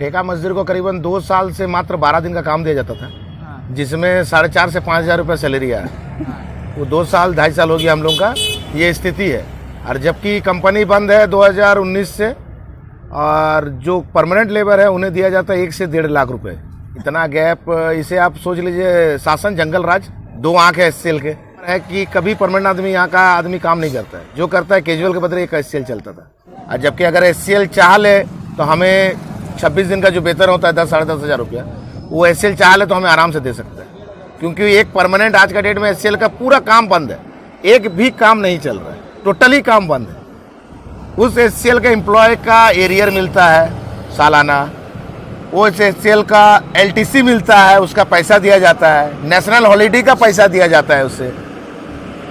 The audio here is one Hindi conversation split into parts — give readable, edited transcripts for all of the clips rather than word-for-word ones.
ठेका मजदूर को करीबन 2 साल से मात्र 12 दिन का काम दिया जाता था, हाँ, जिसमें 4,500 से 5,000 रुपये सैलरी आया। हाँ, वो 2 साल 2.5 साल हो गया हम लोग का ये स्थिति है। और जबकि कंपनी बंद है 2019 से, और जो परमानेंट लेबर है उन्हें दिया जाता है 1 से 1.5 लाख रुपए। इतना गैप, इसे आप सोच लीजिए शासन जंगल राज। 2 आंख है SCL के, है कि कभी परमानेंट आदमी यहाँ का आदमी काम नहीं करता है, जो करता है कैजुअल के बदले एक SCL चलता था। और जबकि अगर SCL चाह ले तो हमें 26 दिन का जो वेतन होता है 10 साढ़े 10 हज़ार रुपया, वो SCL चाह ले तो हमें आराम से दे सकता है। क्योंकि एक परमानेंट आज का डेट में SCL का पूरा काम बंद है, एक भी काम नहीं चल रहा है, टोटली काम बंद है। उस SCL के एम्प्लॉय का एरियर मिलता है सालाना, वो SCL का LTC मिलता है, उसका पैसा दिया जाता है, नेशनल हॉलीडे का पैसा दिया जाता है उसे,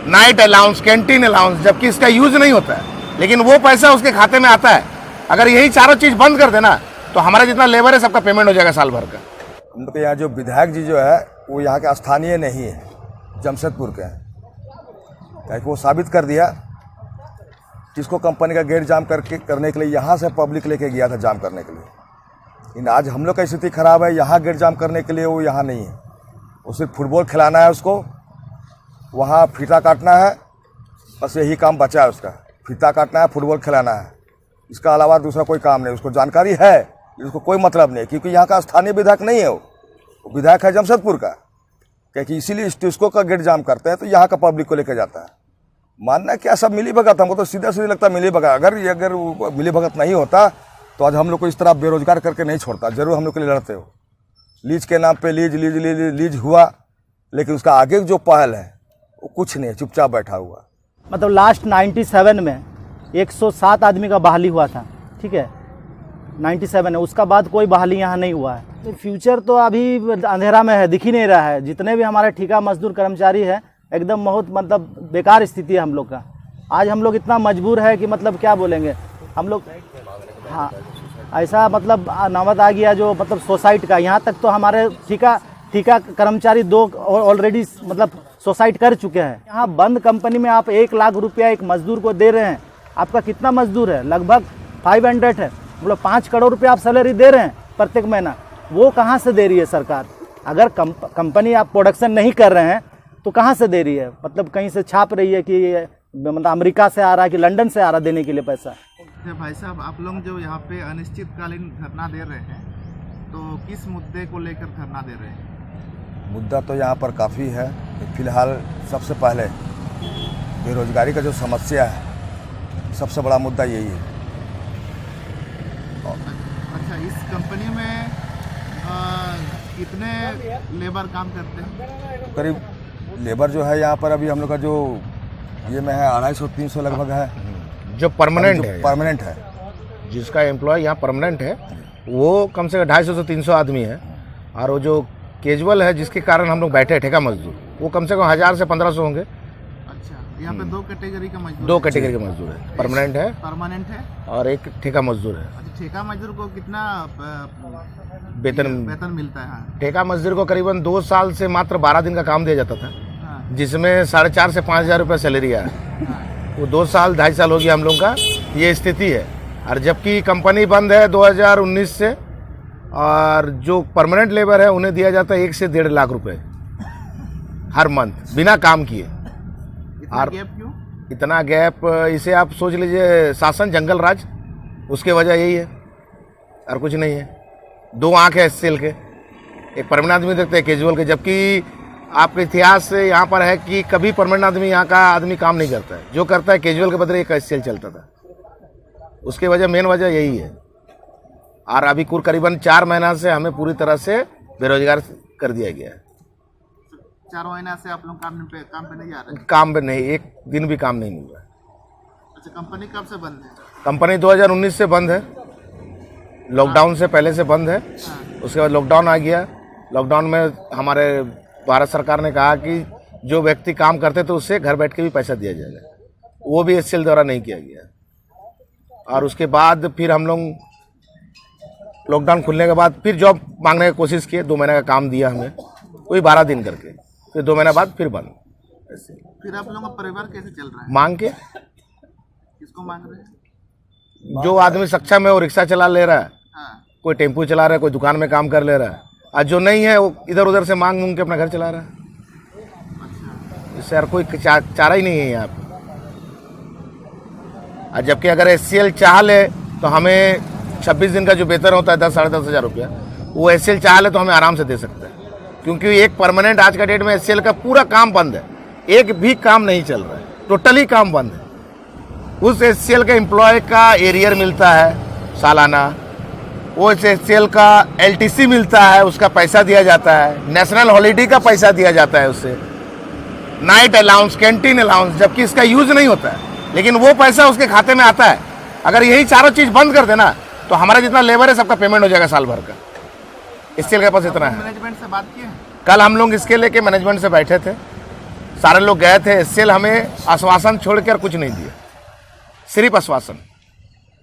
नाइट अलाउंस, कैंटीन अलाउंस, जबकि इसका यूज नहीं होता है, लेकिन वो पैसा उसके खाते में आता है। अगर यही चारों चीज़ बंद कर देना तो हमारा जितना लेबर है सबका पेमेंट हो जाएगा साल भर का। हम लोग के यहाँ जो विधायक जी जो है वो यहाँ के स्थानीय नहीं है, जमशेदपुर के हैं। क्या वो साबित कर दिया, जिसको कंपनी का गेट जाम करने के लिए यहाँ से पब्लिक लेके गया था जाम करने के लिए। लेकिन आज हम लोग का स्थिति खराब है, यहाँ गेट जाम करने के लिए वो यहाँ नहीं है। वो सिर्फ फुटबॉल खिलाना है उसको, वहाँ फीता काटना है, बस यही काम बचा है उसका। फीता काटना है, फुटबॉल खिलाना है, इसका अलावा दूसरा कोई काम नहीं। उसको जानकारी है, उसको कोई मतलब नहीं है, क्योंकि यहाँ का स्थानीय विधायक नहीं है। वो विधायक है जमशेदपुर का, क्योंकि इसीलिए इसको का गेट जाम करते हैं तो यहाँ का पब्लिक को लेकर जाता है। मानना क्या सब मिली भगत, हमको तो सीधा सीधा लगता मिली भगत। अगर मिली भगत नहीं होता तो आज हम लोग को इस तरह बेरोजगार करके नहीं छोड़ता। जरूर हम लोग के लिए लड़ते हो, लीज के नाम पे लीज हुआ, लेकिन उसका आगे जो पहल है वो कुछ नहीं है, चुपचाप बैठा हुआ। मतलब लास्ट 97 में 107 आदमी का बहाली हुआ था, ठीक है, 97 है, उसका बाद कोई बहाली यहाँ नहीं हुआ है। तो फ्यूचर तो अभी अंधेरा में है, दिख ही नहीं रहा है। जितने भी हमारे ठेका मजदूर कर्मचारी है एकदम बहुत मतलब बेकार स्थिति है हम लोग का। आज हम लोग इतना मजबूर है कि मतलब क्या बोलेंगे हम लोग। हाँ, ऐसा मतलब नौबत आ गया जो मतलब सोसाइटी का, यहाँ तक तो हमारे ठेका कर्मचारी 2 ऑलरेडी मतलब सोसाइट कर चुके हैं। यहाँ बंद कंपनी में आप 1 लाख रुपया एक मजदूर को दे रहे हैं। आपका कितना मजदूर है? लगभग 500 है, मतलब 5 करोड़ रुपया आप सैलरी दे रहे हैं प्रत्येक महीना। वो कहाँ से दे रही है सरकार? अगर कंपनी आप प्रोडक्शन नहीं कर रहे हैं तो कहाँ से दे रही है? मतलब कहीं से छाप रही है कि मतलब अमेरिका से आ रहा है कि लंदन से आ रहा है देने के लिए पैसा। भाई साहब, आप लोग जो यहाँ पे अनिश्चितकालीन धरना दे रहे हैं, तो किस मुद्दे को लेकर धरना दे रहे हैं? मुद्दा तो यहाँ पर काफ़ी है। फिलहाल सबसे पहले बेरोजगारी का जो समस्या है, सबसे बड़ा मुद्दा यही है। अच्छा, इस कंपनी में कितने लेबर काम करते हैं? करीब लेबर जो है यहाँ पर अभी हम लोग का जो ये में है 250-300 लगभग है, जो परमानेंट है, जिसका एम्प्लॉय यहाँ परमानेंट है वो कम से कम 250 से 300 आदमी है। और वो जो कैजुअल है जिसके कारण हम लोग बैठे हैं ठेका मजदूर, वो कम से कम 1000 से 1500 होंगे। अच्छा, यहाँ पे 2 कैटेगरी का मजदूर, 2 कैटेगरी के मजदूर है, परमानेंट है और एक ठेका मजदूर है। अच्छा, ठेका मजदूर को कितना वेतन मिलता है? ठेका मजदूर को करीबन 2 साल से मात्र 12 दिन का काम दिया जाता था, हाँ, जिसमें 4,500 से 5,000 रुपये सैलरी आया। हाँ, वो 2 साल 2.5 साल हो गया हम लोग का ये स्थिति है। और जबकि कंपनी बंद है 2019 से, और जो परमानेंट लेबर है उन्हें दिया जाता है 1 से 1.5 लाख रुपए हर मंथ बिना काम किए। और गैप क्यों? इतना गैप, इसे आप सोच लीजिए शासन जंगल राज, उसके वजह यही है और कुछ नहीं है। 2 आंख है SCL के, एक परमानेंट आदमी देखते हैं कैजुअल के। जबकि आपके इतिहास से यहाँ पर है कि कभी परमानेंट आदमी यहाँ का आदमी काम नहीं करता है, जो करता है कैजुअल के बदले एक SCL चलता था। उसके वजह मेन वजह यही है। और अभी करीबन 4 महीना से हमें पूरी तरह से बेरोजगार कर दिया गया है। 4 महीना से आप लोग काम पे नहीं जा रहे? काम पे नहीं, एक दिन भी काम नहीं मिल रहा है। अच्छा, कंपनी कब से बंद है? कंपनी 2019 से बंद है, लॉकडाउन से पहले से बंद है। हाँ, उसके बाद लॉकडाउन आ गया। लॉकडाउन में हमारे भारत सरकार ने कहा कि जो व्यक्ति काम करते थे उससे घर बैठ के भी पैसा दिया जाएगा, वो भी SCL द्वारा नहीं किया गया। और उसके बाद फिर हम लोग लॉकडाउन खुलने के बाद फिर जॉब मांगने की कोशिश किए। 2 महीने का काम दिया हमें, कोई 12 दिन करके, फिर 2 महीने बाद फिर बंद। ऐसे फिर आप लोगों का परिवार कैसे चल रहा है? मांग के, किसको मांग रहे हैं? जो आदमी सक्षम है वो रिक्शा चला ले रहा है, हाँ, कोई टेम्पू चला रहा है, कोई दुकान में काम कर ले रहा है, और जो नहीं है वो इधर उधर से मांग मूंग के अपना घर चला रहा है। इससे यार कोई चारा ही नहीं है यहाँ पे। और जबकि अगर एचसीएल चाह ले तो हमें 26 दिन का जो वेतन होता है 10-10.5 हज़ार रुपया, वो एचसीएल चाह ले तो हमें आराम से दे सकता है, क्योंकि एक परमानेंट आज का डेट में एचसीएल का पूरा काम बंद है, एक भी काम नहीं चल रहा है, टोटली काम बंद है। उस एचसीएल के एम्प्लॉय का एरियर मिलता है सालाना, वो एचसीएल का एलटीसी मिलता है, उसका पैसा दिया जाता है, नेशनल हॉलीडे का पैसा दिया जाता है उससे, नाइट अलाउंस, कैंटीन अलाउंस, जबकि इसका यूज नहीं होता है, लेकिन वो पैसा उसके खाते में आता है। अगर यही चारों चीज बंद कर देना तो हमारा जितना लेबर है सबका पेमेंट हो जाएगा साल भर का। एचसीएल के पास इतना है। मैनेजमेंट से बात की है? कल हम लोग इसके लेके मैनेजमेंट से बैठे थे, सारे लोग गए थे। एचसीएल हमें आश्वासन छोड़कर कुछ नहीं दिया, सिर्फ आश्वासन,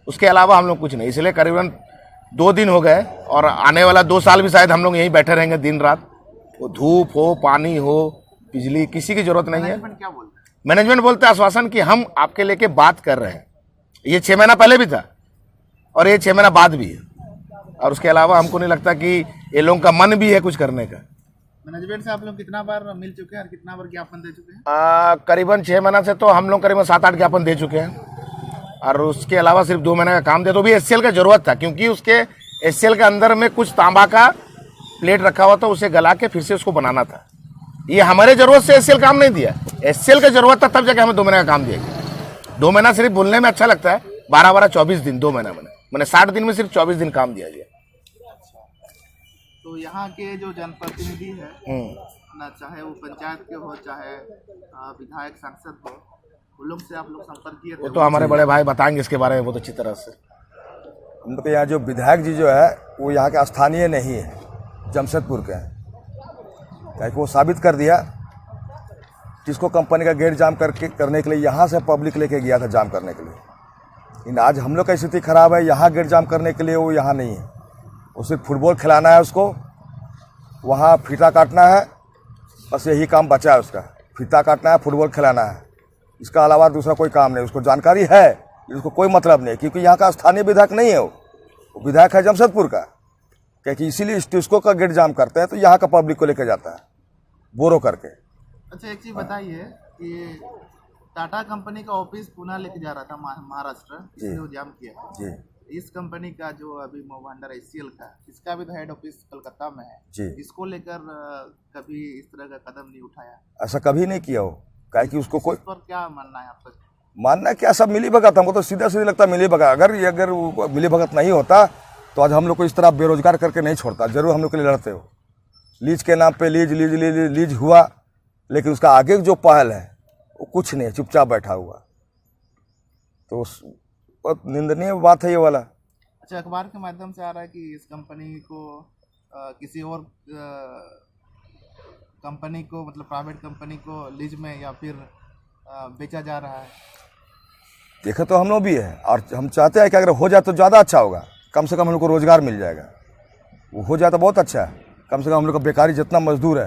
उसके अलावा हम लोग कुछ नहीं। इसलिए करीबन 2 दिन हो गए, और आने वाला 2 साल भी शायद हम लोग यहीं बैठे रहेंगे दिन रात। वो धूप हो, पानी हो, बिजली, किसी की जरूरत नहीं है। मैनेजमेंट क्या बोलता है? मैनेजमेंट बोलते हैं आश्वासन कि हम आपके लेके बात कर रहे हैं। ये 6 महीना पहले भी था और ये 6 महीना बाद भी है, और उसके अलावा हमको नहीं लगता कि ये लोगों का मन भी है कुछ करने का। मैनेजमेंट से आप लोग कितना बार मिल चुके हैं और कितना बार ज्ञापन दे चुके हैं? करीबन 6 महीना से तो हम लोग करीबन 7-8 ज्ञापन दे चुके हैं, और उसके अलावा सिर्फ 2 महीने का काम दे। तो भी एचसीएल का जरूरत था, क्योंकि उसके एचसीएल के अंदर में कुछ तांबा का प्लेट रखा हुआ था, उसे गला के फिर से उसको बनाना था। ये हमारे जरूरत से एचसीएल काम नहीं दिया, एचसीएल का जरूरत था, तब जाके हमें 2 महीने का काम दिया गया। 2 महीना सिर्फ बोलने में अच्छा लगता है, 12-12 24 दिन 2 महीना मैंने 60 दिन में सिर्फ 24 दिन काम दिया गया। तो यहाँ के जो जनप्रतिनिधि है ना, चाहे वो पंचायत के हो, चाहे विधायक सांसद हो, उन लोग से आप लोग संपर्क किए थे? वो तो हमारे बड़े भाई बताएंगे इसके बारे में बहुत अच्छी तरह से। हम लोग के यहाँ जो विधायक जी जो है वो यहाँ के स्थानीय नहीं है, जमशेदपुर के हैं। क्या वो साबित कर दिया, जिसको कंपनी का गेट जाम करने के लिए यहाँ से पब्लिक लेके गया था जाम करने के लिए। लेकिन आज हम लोग की स्थिति खराब है, यहाँ गेट जाम करने के लिए वो यहाँ नहीं है। वो सिर्फ फुटबॉल खिलाना है उसको, वहाँ फीता काटना है, बस यही काम बचा है उसका। फीता काटना है, फुटबॉल खिलाना है, इसका अलावा दूसरा कोई काम नहीं। उसको जानकारी है, इसको कोई मतलब नहीं, क्योंकि यहाँ का स्थानीय विधायक नहीं है। वो विधायक है जमशेदपुर का, क्योंकि इसीलिए स्टिस्को का गेट जाम करते हैं, तो यहाँ का पब्लिक को लेकर जाता है बोरो करके। अच्छा, एक चीज़ बताइए कि टाटा कंपनी का ऑफिस पुणे लेके जा रहा था महाराष्ट्र, इसने वो जाम किया जी। इस कंपनी का जो अभी मोबाइल एचसीएल का, इसका भी हेड ऑफिस कलकत्ता में है जी। इसको लेकर कभी इस तरह का कदम नहीं उठाया? ऐसा कभी नहीं किया हो, काहे कि उसको कोई इस पर क्या मानना है आपका? मानना क्या, सब मिली भगत। हमको तो सीधा सीधा लगता मिली भगत। अगर मिली भगत नहीं होता तो आज हम लोग को इस तरह बेरोजगार करके नहीं छोड़ता। जरूर हम लोग के लिए लड़ते हो। लीज के नाम पे लीज हुआ, लेकिन उसका आगे जो पहल है वो कुछ नहीं है, चुपचाप बैठा हुआ। तो बहुत निंदनीय बात है ये वाला। अच्छा, अखबार के माध्यम से आ रहा है कि इस कंपनी को किसी और कंपनी को, मतलब प्राइवेट कंपनी को लीज में या फिर बेचा जा रहा है। देखा तो हम लोग भी है, और हम चाहते हैं कि अगर हो जाए तो ज़्यादा अच्छा होगा। कम से कम हम लोग को रोज़गार मिल जाएगा। वो हो जाए तो बहुत अच्छा है। कम से कम हम लोग का बेकारी जितना मजदूर है,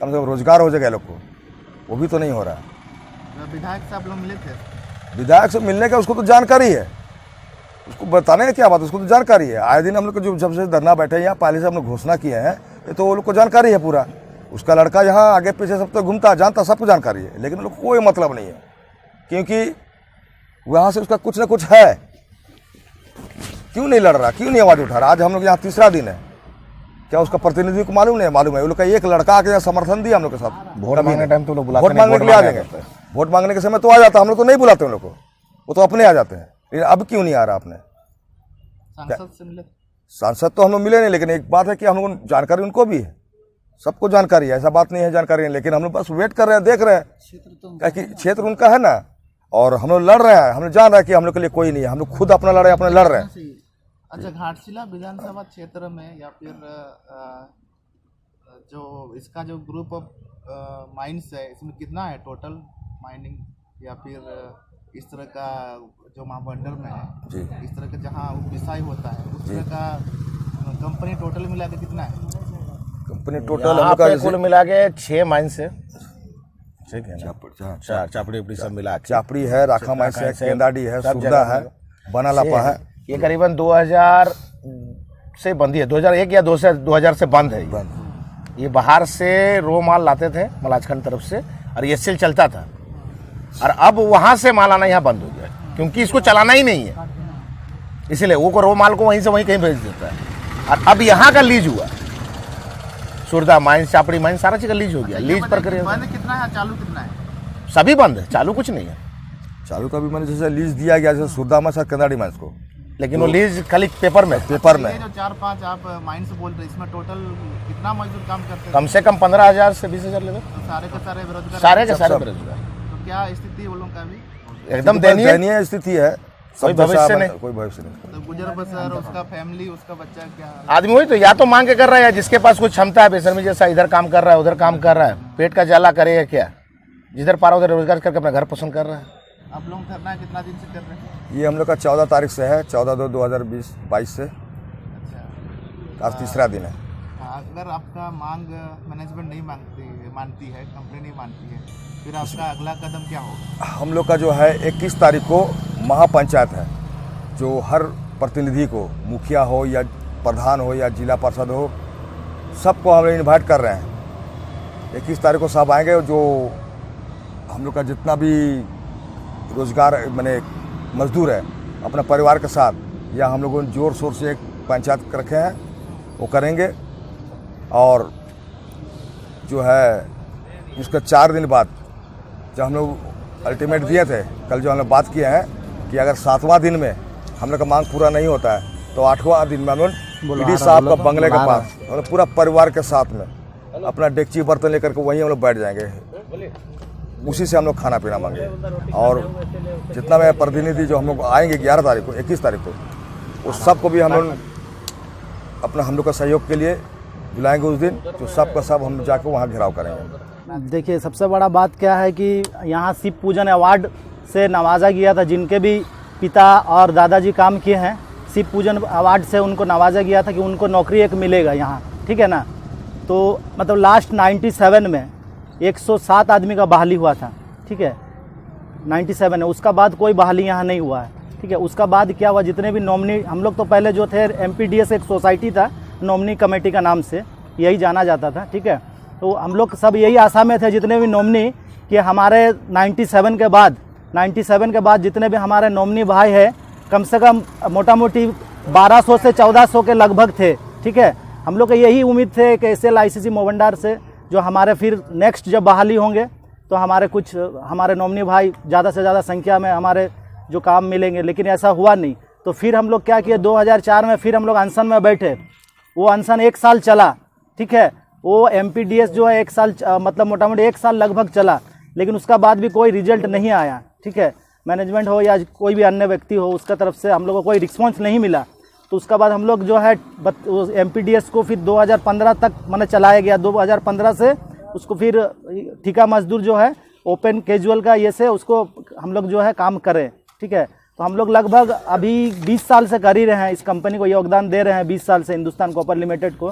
कम से कम रोज़गार हो जाएगा लोग को। वो भी तो नहीं हो रहा है। विधायक से आप लोग मिले थे? विधायक से मिलने का उसको तो जानकारी है, उसको बताने का क्या बात, उसको तो जानकारी है। आए दिन हम लोग को जो जब से धरना बैठे हैं यहाँ, पहले से हम लोग घोषणा किए हैं, ये तो वो लोग को जानकारी है पूरा। उसका लड़का यहाँ आगे पीछे सब तो घूमता, जानता, सबको जानकारी है, लेकिन लोग कोई मतलब नहीं है, क्योंकि वहाँ से उसका कुछ ना कुछ है। क्यों नहीं लड़ रहा, क्यों नहीं आवाज़ उठा रहा? आज हम लोग यहाँ 3रा दिन है, क्या उसका प्रतिनिधि को मालूम नहीं? मालूम है। वो लोग का एक लड़का आके यहाँ समर्थन दिया हम लोग के साथ। वोट मांगने टाइम तो लोग बुलाते वोट मांगने के लिए आ जाएंगे, वोट मांगने के समय तो आ जाता, हम लोग तो नहीं बुलाते उन लोग को, वो तो अपने आ जाते हैं। लेकिन अब क्यों नहीं आ रहा आपने? सांसद से मिले? सांसद तो हम लोग मिले नहीं, लेकिन एक बात है कि हम लोग जानकारी उनको भी है, सबको जानकारी है, ऐसा बात नहीं है जानकारी नहीं। लेकिन हम लोग बस वेट कर रहे हैं, देख रहे हैं, क्योंकि क्षेत्र उनका है ना, और हम लोग लड़ रहे हैं। हम लोग जान रहे हैं कि हम लोग के लिए कोई नहीं है, हम लोग खुद अपना लड़ रहे हैं। अच्छा, घाटशिला विधानसभा क्षेत्र में या फिर जो इसका जो ग्रुप ऑफ माइंस है, इसमें कितना है टोटल माइनिंग, या फिर इस तरह का जो महाबंडर में है जी, इस तरह का जहाँ विषय होता है, उस तरह का कंपनी टोटल मिला के कितना है? कंपनी टोटल हम लोग कुल मिला के 6 माइंस है, ठीक है ना? चार चापड़ी उपड़ी सब मिला के। चापड़ी है, राखा माइस है, केंदाडी है, सुरदा है, बनालापा है। ये करीबन 2000 से बंद ही है, 2001 या 2000 से बंद है ये बाहर से रो माल लाते थे मलाजखंड तरफ से, और ये सेल चलता था, और अब वहाँ से माल आना यहाँ बंद हो गया क्योंकि इसको चलाना ही नहीं है, इसीलिए वो को रो माल को वहीं से वहीं कहीं भेज देता है। और अब यहाँ का लीज हुआ, सुरदा माइंस, चापड़ी माइंस, सारा चीज़ का लीज हो गया। लीज पर करे बंद कितना है, चालू कितना है? सभी बंद है, चालू कुछ नहीं है। चालू का भी मैंने जैसे लीज दिया गया जैसे सुरदामा और केंदाड़ी माइंस को, लेकिन वो लीज खाली पेपर में ये जो 4-5 आप माइंस बोल रहे हैं, इसमें टोटल कितना मजदूर काम करते हैं? कम से कम 15,000 से 20,000 लेते, तो सारे के सारे बेरोजगार, सारे के सारे बेरोजगार। तो क्या स्थिति वो लोगों का भी? एकदम दयनीय स्थिति है, कोई भविष्य नहीं, कोई भविष्य नहीं। तो गुजर बसर, उसका फैमिली, उसका बच्चा, क्या आदमी वही तो या तो मांग के कर रहा है, या जिसके पास कुछ क्षमता है बेशर्मी जैसा इधर काम कर रहा है उधर काम कर रहा है, पेट का जाला करेगा क्या, जिधर पारा उधर रोजगार करके अपना घर पोषण कर रहा है। आप लोग धरना कितना दिन से कर रहे हैं? ये हम लोग का 14 तारीख से है, 14/2/2022 से, अच्छा, आज तीसरा दिन है। अगर आपका मांग मैनेजमेंट नहीं मानती है, कंपनी नहीं मानती है, फिर आपका अगला कदम क्या होगा? हम लोग का जो है 21 तारीख को महापंचायत है, जो हर प्रतिनिधि को, मुखिया हो या प्रधान हो या जिला पार्षद हो, सबको हम लोग इन्वाइट कर रहे हैं। 21 तारीख को सब आएंगे, जो हम लोग का जितना भी रोजगार माने मजदूर है अपने परिवार के साथ, या हम लोगों ने जोर शोर से एक पंचायत रखे हैं वो करेंगे। और जो है उसके 4 दिन बाद जब हम लोग अल्टीमेट दिए थे, कल जो हम लोग बात किए हैं कि अगर 7वां दिन में हम लोग का मांग पूरा नहीं होता है तो 8वां दिन में हम लोग ईडी साहब का बंगले के पास हम लोग पूरा परिवार के साथ में अपना डेगची बर्तन लेकर के वहीं हम लोग बैठ जाएंगे, उसी से हम लोग खाना पीना मांगे। और जितना मैं प्रतिनिधि जो हम लोग आएंगे 11 तारीख को, 21 तारीख को, उस सबको भी हम लोग अपना हम लोग का सहयोग के लिए बुलाएंगे उस दिन, जो सब का सब हम जाकर वहाँ घेराव करेंगे। देखिए सबसे बड़ा बात क्या है कि यहाँ शिव पूजन अवार्ड से नवाजा गया था, जिनके भी पिता और दादाजी काम किए हैं, शिव पूजन अवार्ड से उनको नवाजा गया था कि उनको नौकरी एक मिलेगा यहाँ, ठीक है ना। तो मतलब लास्ट 97 में 107 आदमी का बहाली हुआ था, ठीक है, 97 में, उसका बाद कोई बहाली यहाँ नहीं हुआ है, ठीक है। उसका बाद क्या हुआ, जितने भी नॉमिनी, हम लोग तो पहले जो थे MPDS एक सोसाइटी था, नॉमिनी कमेटी का नाम से यही जाना जाता था, ठीक है। तो हम लोग सब यही आशा में थे, जितने भी नॉमिनी, कि हमारे 97 के बाद जितने भी हमारे नॉमिनी भाई है, कम से कम मोटा मोटी 1200 से 1400 के लगभग थे, ठीक है। हम लोग को यही उम्मीद थे कि SLICC मोवंडार से जो हमारे फिर नेक्स्ट जब बहाली होंगे तो हमारे नॉमिनी भाई ज़्यादा से ज़्यादा संख्या में हमारे जो काम मिलेंगे, लेकिन ऐसा हुआ नहीं। तो फिर हम लोग क्या किए, 2004 में फिर हम लोग अनशन में बैठे, वो अनशन 1 साल चला, ठीक है। वो MPDS जो है 1 साल मतलब मोटा मोटी 1 साल लगभग चला, लेकिन उसका बाद भी कोई रिजल्ट नहीं आया, ठीक है। मैनेजमेंट हो या कोई भी अन्य व्यक्ति हो, उसका तरफ से हम लोग को कोई रिस्पॉन्स नहीं मिला। तो उसका बाद हम लोग जो है MPDS को फिर 2015 तक मैंने चलाया गया। 2015 से उसको फिर ठेका मजदूर जो है ओपन कैजुअल का ये से उसको हम लोग जो है काम करें, ठीक है। तो हम लोग लगभग अभी 20 साल से कर ही रहे हैं, इस कंपनी को योगदान दे रहे हैं 20 साल से, हिंदुस्तान कॉपर लिमिटेड को।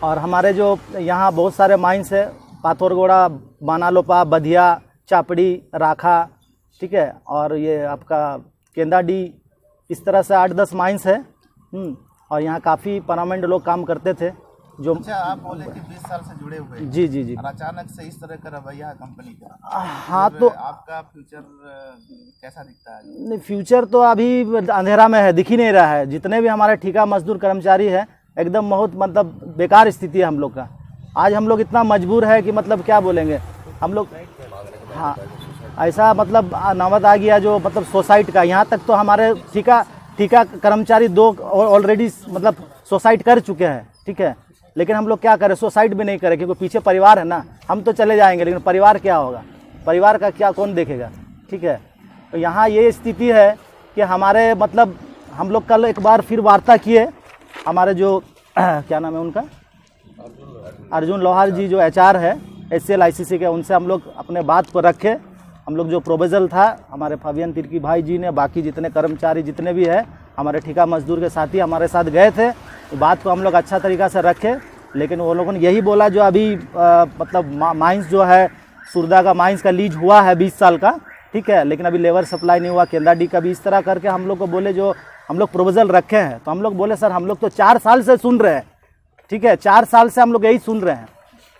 और हमारे जो यहाँ बहुत सारे माइंस है, पाथरगोड़ा, बानालोपा, बधिया, चापड़ी, राखा, ठीक है, और ये आपका केंदाडी, इस तरह से 8-10 माइंस है। और यहाँ काफ़ी परमानेंट लोग काम करते थे जो। अच्छा, आप बोले कि 20 साल से जुड़े हुए हैं। जी। और अचानक से इस तरह का रवैया कंपनी का, हाँ, तो आपका फ्यूचर कैसा दिखता है? नहीं, फ्यूचर तो अभी अंधेरा में है, दिख ही नहीं रहा है। जितने भी हमारे ठेका मजदूर कर्मचारी है, एकदम बहुत मतलब बेकार स्थिति है हम लोग का। आज हम लोग इतना मजबूर है कि मतलब क्या बोलेंगे हम लोग। हाँ, ऐसा मतलब नौबत आ गया जो मतलब सोसाइटी का, यहाँ तक तो हमारे ठेका कर्मचारी 2 ऑलरेडी मतलब सोसाइट कर चुके हैं, ठीक है। लेकिन हम लोग क्या करें, सोसाइट भी नहीं करें, क्योंकि पीछे परिवार है ना। हम तो चले जाएंगे, लेकिन परिवार क्या होगा, परिवार का क्या कौन देखेगा, ठीक है। तो यहाँ ये स्थिति है कि हमारे मतलब हम लोग कल एक बार फिर वार्ता किए, हमारे जो क्या नाम है उनका, अर्जुन लोहार जी जो HR है SLICC के, उनसे हम लोग अपने बात को रखे। हम लोग जो प्रोपोजल था, हमारे फबियन तिर्की भाई जी ने, बाकी जितने कर्मचारी जितने भी है हमारे ठेका मजदूर के साथी हमारे साथ गए थे, बात को हम लोग अच्छा तरीक़ा से रखे। लेकिन वो लोगों ने यही बोला, जो अभी मतलब माइंस जो है सुरदा का माइंस का लीज हुआ है 20 साल का, ठीक है, लेकिन अभी लेबर सप्लाई नहीं हुआ, केंदाडी का भी। इस तरह करके हम लोग को बोले जो हम लोग प्रोपोजल रखे हैं। तो हम लोग बोले सर हम लोग तो 4 साल से सुन रहे हैं, ठीक है, 4 साल से हम लोग यही सुन रहे हैं।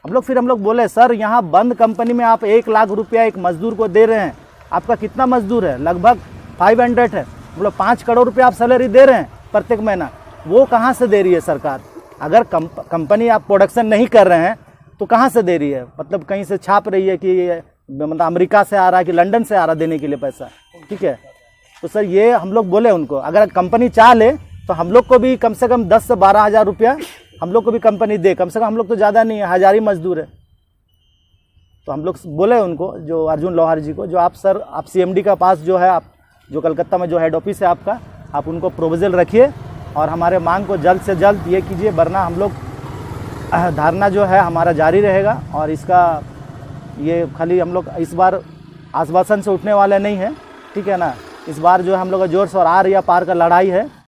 हम लोग बोले सर यहाँ बंद कंपनी में आप 1 लाख रुपया एक मजदूर को दे रहे हैं, आपका कितना मजदूर है? लगभग 500 है। हम लोग 5 करोड़ रुपया आप सैलरी दे रहे हैं प्रत्येक महीना, वो कहाँ से दे रही है सरकार? अगर कंपनी आप प्रोडक्शन नहीं कर रहे हैं तो कहाँ से दे रही है? मतलब कहीं से छाप रही है कि मतलब अमेरिका से आ रहा है कि लंदन से आ रहा देने के लिए पैसा, ठीक है। तो सर ये हम लोग बोले उनको अगर कंपनी चाह ले तो हम लोग को भी कम से कम 10 से 12 हज़ार रुपया हम लोग को भी कंपनी दे, कम से कम हम लोग तो ज़्यादा नहीं है, 1000 ही मजदूर है। तो हम लोग बोले उनको, जो अर्जुन लोहार जी को, जो आप सर आप CMD का पास जो है, आप जो कलकत्ता में जो हेड ऑफिस है आपका, आप उनको प्रोपोजल रखिए और हमारे मांग को जल्द से जल्द ये कीजिए, वरना हम लोग धरना जो है हमारा जारी रहेगा। और इसका ये खाली हम लोग इस बार आश्वासन से उठने वाले नहीं हैं, ठीक है ना। इस बार जो हम लोग का जोर से और आर या पार का लड़ाई है।